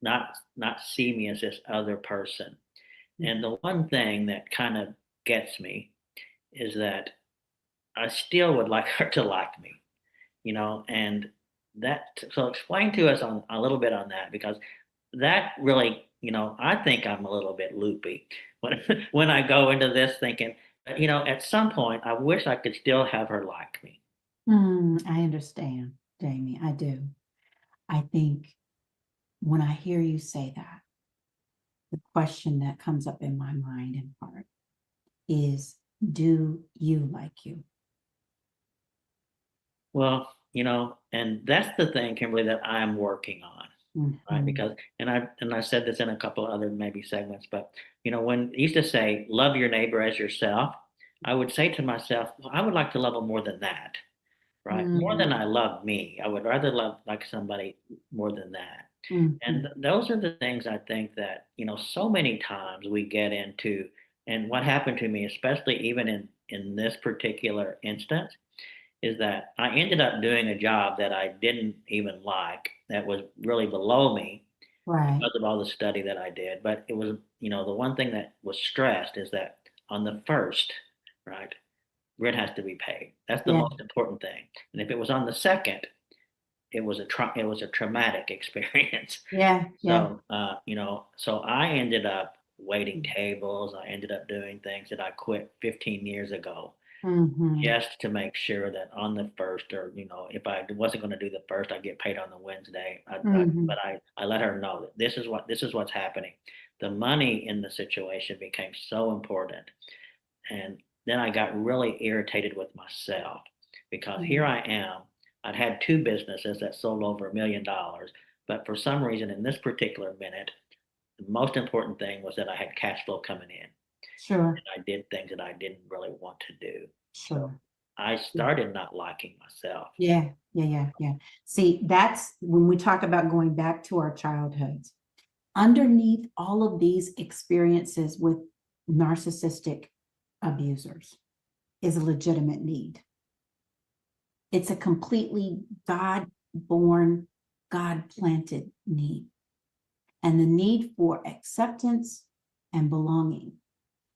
S1: not see me as this other person. And the one thing that kind of gets me is that I still would like her to like me, and so explain to us on a little bit on that because that really, I think I'm a little bit loopy when when I go into this thinking, at some point I wish I could still have her like me.
S2: I understand, Jamie. I do. I think when I hear you say that, the question that comes up in my mind and heart is, do you like you?
S1: Well, and that's the thing, Kimberly, that I'm working on, right?
S2: Mhm.
S1: Because and I said this in a couple of other maybe segments, but when I used to say love your neighbor as yourself, I would say to myself, well, I would like to love them more than that, right? More than
S2: Mhm.
S1: I love me. I would rather love like somebody more than that. And
S2: Mhm.
S1: those are the things I think that, so many times we get into, and what happened to me, especially even in this particular instance, is that I ended up doing a job that I didn't even like, that was really below me
S2: Right.
S1: because of all the study that I did. But it was, the one thing that was stressed is that on the first, right, rent has to be paid. That's the
S2: Yeah.
S1: most important thing. And if it was on the second, it was a traumatic experience.
S2: Yeah. Yeah.
S1: So I ended up waiting tables. I ended up doing things that I quit 15 years ago
S2: Mhm.
S1: just to make sure that on the first, or if I wasn't going to do the first, I get paid on the Wednesday. But
S2: Mhm.
S1: I let her know that this is what's happening. The money in the situation became so important, and then I got really irritated with myself because here
S2: Mhm.
S1: I am. I'd had two businesses that sold over $1 million, but for some reason in this particular minute, the most important thing was that I had cash flow coming in.
S2: Sure.
S1: I did things that I didn't really want to do. So
S2: Sure.
S1: I started not liking myself.
S2: Yeah. Yeah. Yeah. Yeah. See, that's when we talk about going back to our childhoods. Underneath all of these experiences with narcissistic abusers is a legitimate need. It's a completely God born, God planted need. And the need for acceptance and belonging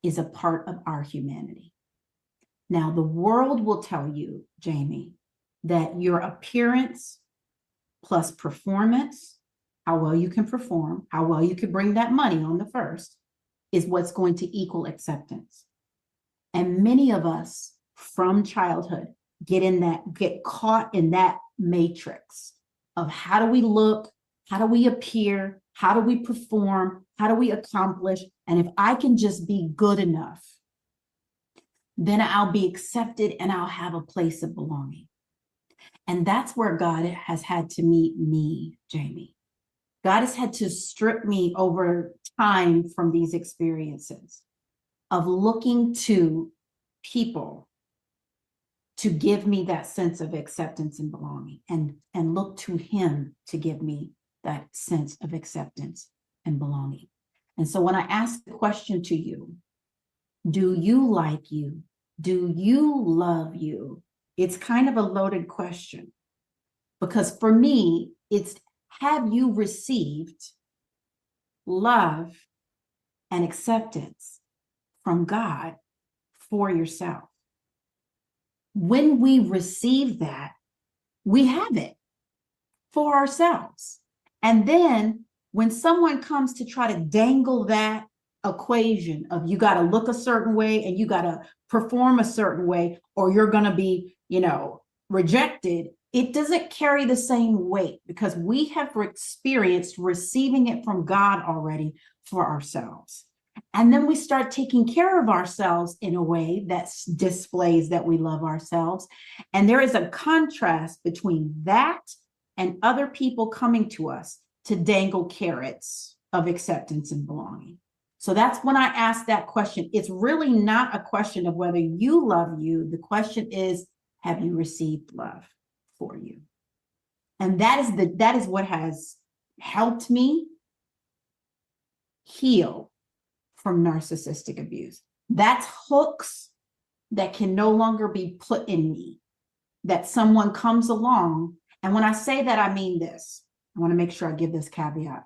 S2: is a part of our humanity. Now, the world will tell you, Jamie, that your appearance plus performance, how well you can perform, how well you can bring that money on the first, is what's going to equal acceptance. And many of us from childhood get caught in that matrix of how do we look, how do we appear, how do we perform, how do we accomplish? And if I can just be good enough, then I'll be accepted and I'll have a place of belonging. And that's where God has had to meet me, Jamie. God has had to strip me over time from these experiences of looking to people to give me that sense of acceptance and belonging, and look to him to give me that sense of acceptance and belonging. And so when I ask the question to you, do you like you? Do you love you? It's kind of a loaded question, because for me, it's, have you received love and acceptance from God for yourself? When we receive that, we have it for ourselves. And then when someone comes to try to dangle that equation of you got to look a certain way and you got to perform a certain way, or you're going to be, rejected, it doesn't carry the same weight, because we have experienced receiving it from God already for ourselves. And then we start taking care of ourselves in a way that displays that we love ourselves. And there is a contrast between that and other people coming to us to dangle carrots of acceptance and belonging. So that's when I ask that question. It's really not a question of whether you love you. The question is, have you received love for you? And that is what has helped me heal from narcissistic abuse. That's hooks that can no longer be put in me, that someone comes along. And when I say that, I mean this. I want to make sure I give this caveat.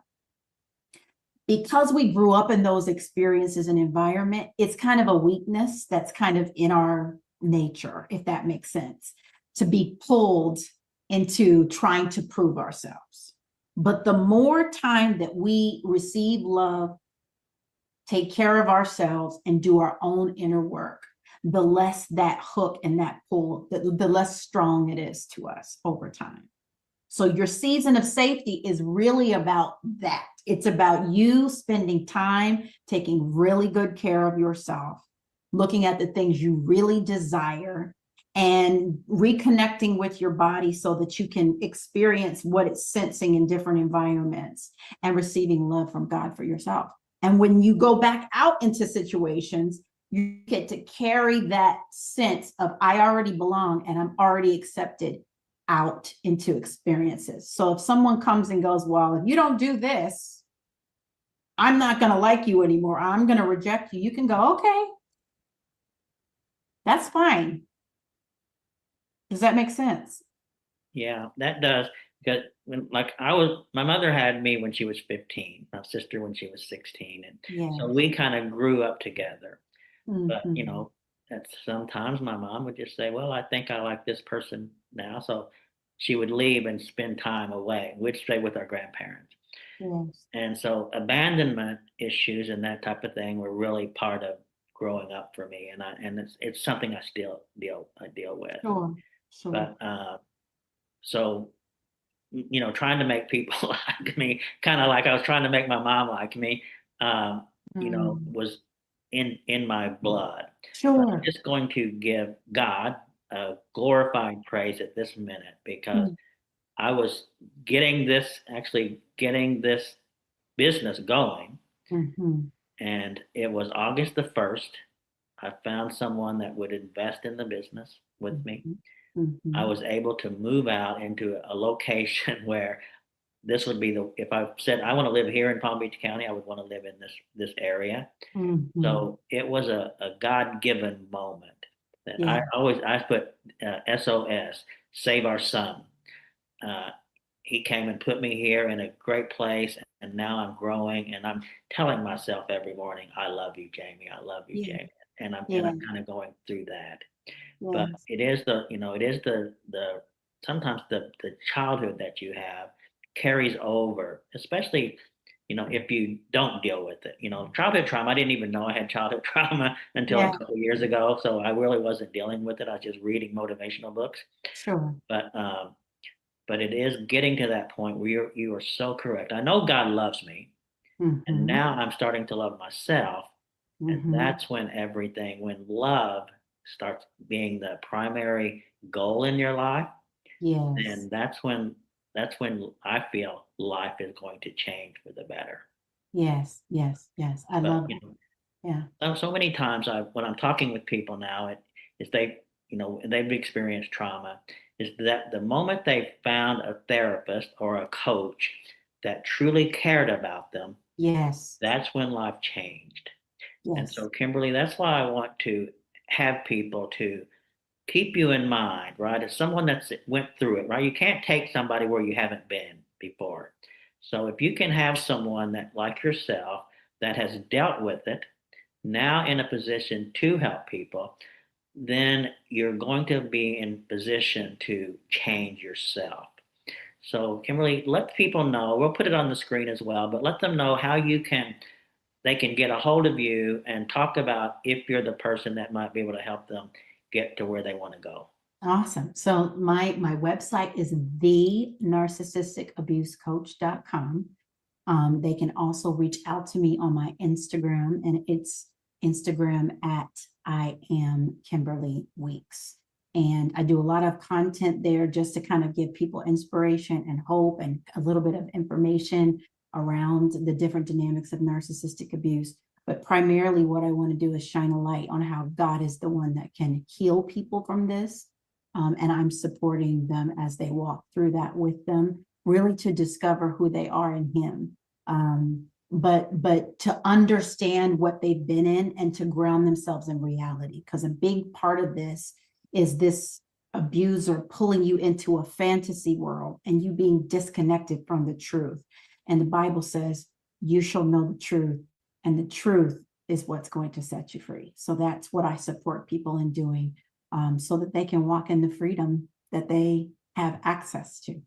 S2: Because we grew up in those experiences and environment, it's kind of a weakness that's kind of in our nature, if that makes sense, to be pulled into trying to prove ourselves. But the more time that we receive love, take care of ourselves, and do our own inner work, the less that hook and that pull, the less strong it is to us over time. So your season of safety is really about that. It's about you spending time taking really good care of yourself, looking at the things you really desire, and reconnecting with your body so that you can experience what it's sensing in different environments, and receiving love from God for yourself. And when you go back out into situations, you get to carry that sense of, I already belong and I'm already accepted, out into experiences. So if someone comes and goes, well, if you don't do this, I'm not going to like you anymore, I'm going to reject you, you can go, okay, that's fine. Does that make sense?
S1: Yeah, that does. Because my mother had me when she was 15, my sister when she was 16. And so
S2: Yes.
S1: we kind of grew up together. But,
S2: Mhm.
S1: that sometimes my mom would just say, well, I think I like this person now. So she would leave and spend time away. We'd stay with our grandparents.
S2: Yes.
S1: And so abandonment issues and that type of thing were really part of growing up for me. And it's something I still deal with.
S2: Sure. Sure.
S1: But so trying to make people like me, kind of like I was trying to make my mom like me,
S2: Mm.
S1: was in my blood. But I'm
S2: Sure.
S1: just going to give God a glorifying praise at this minute, because
S2: Mm.
S1: I was actually getting this business going,
S2: Mhm.
S1: and it was August the 1st. I found someone that would invest in the business with me.
S2: Mhm.
S1: I
S2: Mhm.
S1: was able to move out into a location where this would be if I said I want to live here in Palm Beach County, I would want to live in this area.
S2: Mhm.
S1: So it was a God given moment that
S2: Yeah.
S1: I put SOS, save our son. Uh, he came and put me here in a great place, and now I'm growing, and I'm telling myself every morning, I love you, Jamie. I love you,
S2: Yeah.
S1: Jamie. And I'm
S2: Yeah.
S1: kind of going through that. But
S2: Yes.
S1: it is the sometimes the childhood that you have carries over, especially, if you don't deal with it. Childhood trauma, I didn't even know I had childhood trauma until a
S2: Yeah,
S1: couple years ago. So I really wasn't dealing with it. I was just reading motivational books.
S2: sure.
S1: But but it is getting to that point where you are so correct. I know God loves me, and
S2: Mm-hmm.
S1: now I'm starting to love myself. And
S2: Mm-hmm.
S1: that's when love starts being the primary goal in your life,
S2: Yes.
S1: then that's when I feel life is going to change for the better.
S2: Yes. Yes. Yes. I
S1: But
S2: love that. Yeah.
S1: so many times when I'm talking with people now, is they've experienced trauma, is that the moment they found a therapist or a coach that truly cared about them,
S2: Yes.
S1: that's when life changed. And
S2: Yes.
S1: so, Kimberly, that's why I want to have people to keep you in mind, right? As someone that's went through it, right? You can't take somebody where you haven't been before. So if you can have someone that, like yourself, that has dealt with it, now in a position to help people, then you're going to be in position to change yourself. So, Kimberly, let people know. We'll put it on the screen as well, but let them know how they can get a hold of you and talk about if you're the person that might be able to help them get to where they want to go.
S2: Awesome. So my website is the narcissisticabusecoach.com. They can also reach out to me on my Instagram, and it's Instagram at I am Kimberly Weeks. And I do a lot of content there just to kind of give people inspiration and hope and a little bit of information around the different dynamics of narcissistic abuse. But primarily, what I want to do is shine a light on how God is the one that can heal people from this. And I'm supporting them as they walk through that with them, really to discover who they are in Him, but to understand what they've been in and to ground themselves in reality. Because a big part of this is this abuser pulling you into a fantasy world and you being disconnected from the truth. And the Bible says, you shall know the truth, and the truth is what's going to set you free. So that's what I support people in doing, so that they can walk in the freedom that they have access to.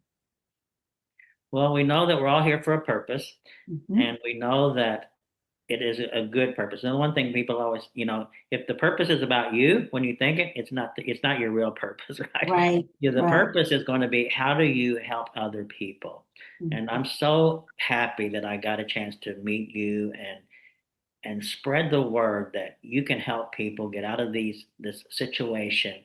S1: Well, we know that we're all here for a purpose,
S2: Mhm.
S1: and we know that it is a good purpose. And one thing people always, if the purpose is about you when you think it, it's not your real purpose, right?
S2: Right,
S1: Yeah, the
S2: right.
S1: purpose is going to be how do you help other people? And
S2: Mhm.
S1: I'm so happy that I got a chance to meet you and spread the word that you can help people get out of this situation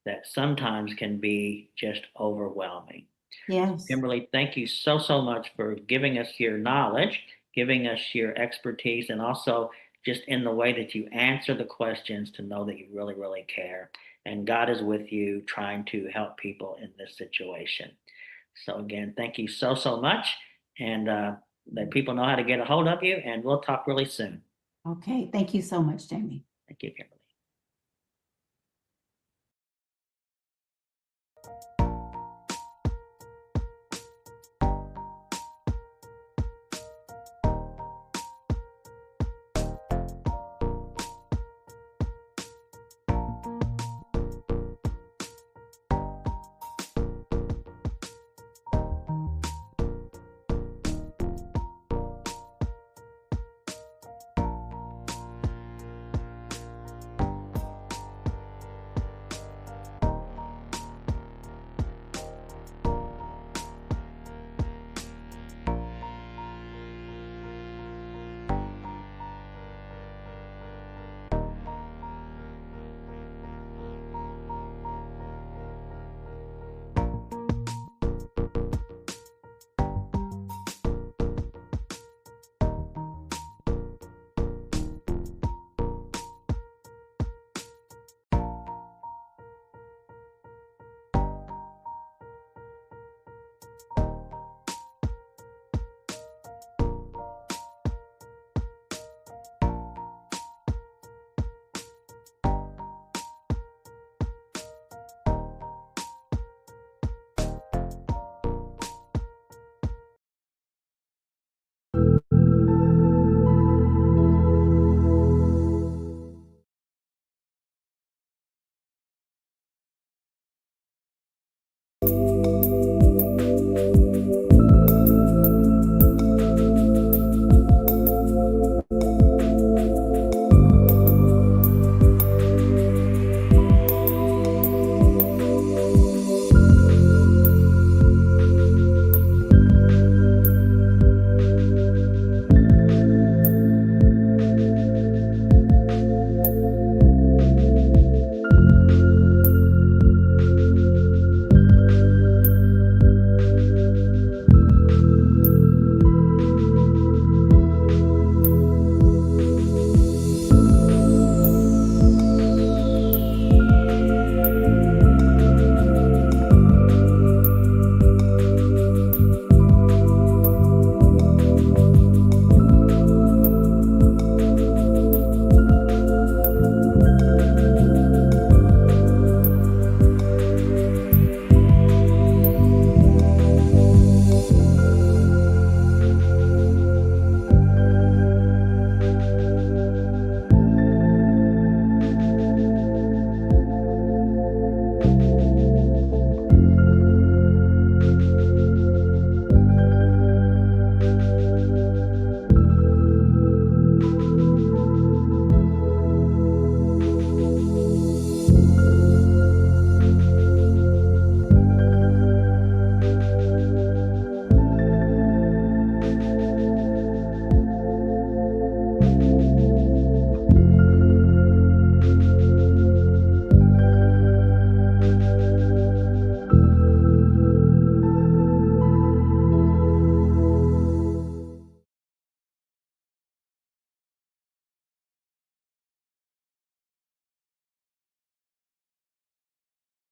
S1: that sometimes can be just overwhelming. So,
S2: Yes.
S1: Kimberly, thank you so much for giving us your knowledge, giving us your expertise, and also just in the way that you answer the questions to know that you really care. And God is with you trying to help people in this situation. So, again, thank you so much. And let people know how to get a hold of you, and we'll talk really soon.
S2: Okay. Thank you so much, Jamie.
S1: Thank you, Kimberly.